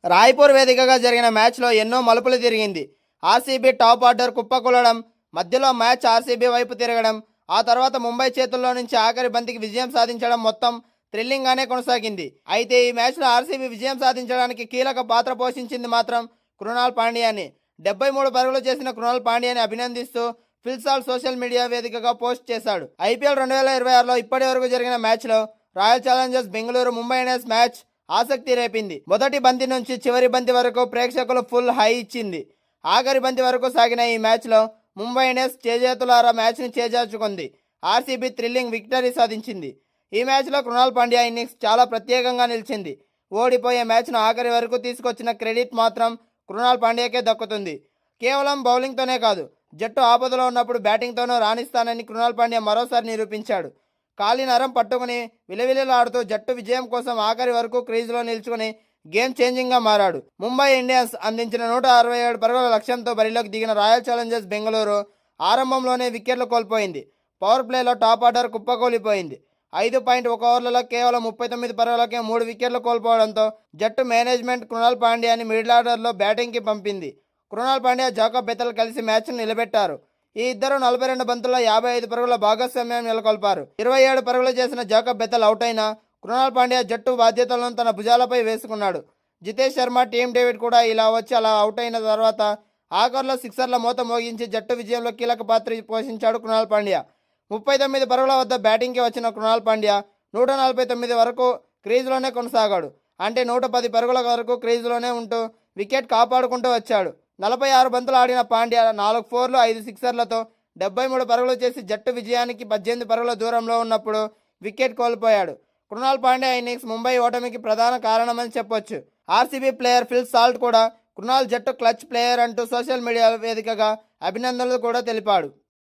రాయ్పూర్ వేదికగా జరిగిన మ్యాచ్లో ఎన్నో మలుపులు తిరిగింది. ఆర్సీబీ టాప్ ఆర్డర్ కుప్పకూలడం, మధ్యలో మ్యాచ్ ఆర్సీబీ వైపు తిరగడం, ఆ తర్వాత ముంబై చేతుల్లో నుంచి ఆఖరి బంతికి విజయం సాధించడం మొత్తం థ్రిల్లింగ్గానే కొనసాగింది. అయితే ఈ మ్యాచ్లో ఆర్సీబీ విజయం సాధించడానికి కీలక పాత్ర పోషించింది మాత్రం కృణాల్ పాండ్యాని. 73 పరుగులు చేసిన కృణాల్ పాండ్యాని అభినందిస్తూ ఫిల్ సాల్ట్ సోషల్ మీడియా వేదికగా పోస్ట్ చేశాడు. ఐపీఎల్ 2026లో ఇప్పటి వరకు జరిగిన మ్యాచ్లో royal Challengers Bengaluru Mumbai Indians match ఆసక్తి రేపింది. మొదటి బంతి నుంచి చివరి బంతి వరకు ప్రేక్షకులు ఫుల్ హై ఇచ్చింది. ఆఖరి బంతి వరకు సాగిన ఈ మ్యాచ్లో ముంబై ఇండియన్స్ చేజేతులారా మ్యాచ్ని చేజార్చుకుంది. ఆర్సీబీ థ్రిల్లింగ్ విక్టరీ సాధించింది. ఈ మ్యాచ్లో కృణాల్ పాండ్యా ఇన్నింగ్స్ చాలా ప్రత్యేకంగా నిలిచింది. ఓడిపోయే మ్యాచ్ను ఆఖరి వరకు తీసుకొచ్చిన క్రెడిట్ మాత్రం కృణాల్ పాండ్యాకే దక్కుతుంది. కేవలం బౌలింగ్తోనే కాదు, జట్టు ఆపదలో ఉన్నప్పుడు బ్యాటింగ్తోనూ రాణిస్తానని కృణాల్ పాండ్యా మరోసారి నిరూపించాడు. కాలి నరం పట్టుకుని విలవిలలాడుతూ జట్టు విజయం కోసం ఆఖరి వరకు క్రీజులో నిల్చుకుని గేమ్ చేంజింగ్గా మారాడు. ముంబై ఇండియన్స్ అందించిన 167 పరుగుల లక్ష్యంతో బరిలోకి దిగిన రాయల్ ఛాలెంజర్స్ బెంగళూరు ఆరంభంలోనే వికెట్లు కోల్పోయింది. పవర్ ప్లేలో టాప్ ఆర్డర్ కుప్పకూలిపోయింది. 5.1 ఓవర్లలో కేవలం 39 పరుగులకే 3 వికెట్లు కోల్పోవడంతో జట్టు మేనేజ్మెంట్ కృణాల్ పాండ్యాని మిడిల్ ఆర్డర్లో బ్యాటింగ్కి పంపింది. కృణాల్ పాండ్యా, జాకబ్ బెతల్ కలిసి మ్యాచ్ను నిలబెట్టారు. ఈ ఇద్దరు 42 బంతుల్లో 55 పరుగుల భాగస్వామ్యం నెలకొల్పారు. 27 పరుగులు చేసిన జాకబ్ బెతల్ అవుట్ అయినా కృణాల్ పాండ్యా జట్టు బాధ్యతలను తన భుజాలపై వేసుకున్నాడు. జితేష్ శర్మ, టీమ్ డేవిడ్ కూడా ఇలా వచ్చి అలా అవుట్ అయిన తర్వాత ఆఖర్లో సిక్సర్ల మోత మోగించి జట్టు విజయంలో కీలక పాత్ర పోషించాడు కృణాల్ పాండ్యా. 39 పరుగుల వద్ద బ్యాటింగ్కి వచ్చిన కృణాల్ పాండ్యా 149 వరకు క్రీజులోనే కొనసాగాడు. అంటే 110 పరుగుల వరకు క్రీజులోనే ఉంటూ వికెట్ కాపాడుకుంటూ వచ్చాడు. 46 బంతులు ఆడిన పాండ్యా 4 ఫోర్లు 5 సిక్సర్లతో 73 పరుగులు చేసి జట్టు విజయానికి 18 పరుగుల దూరంలో ఉన్నప్పుడు వికెట్ కోల్పోయాడు. కృణాల్ పాండ్యా ఇన్నింగ్స్ ముంబై ఓటమికి ప్రధాన కారణమని చెప్పొచ్చు. ఆర్సీబీ ప్లేయర్ ఫిల్ సాల్ట్ కూడా కృణాల్ జట్టు క్లచ్ ప్లేయర్ అంటూ సోషల్ మీడియా వేదికగా అభినందనలు కూడా తెలిపాడు.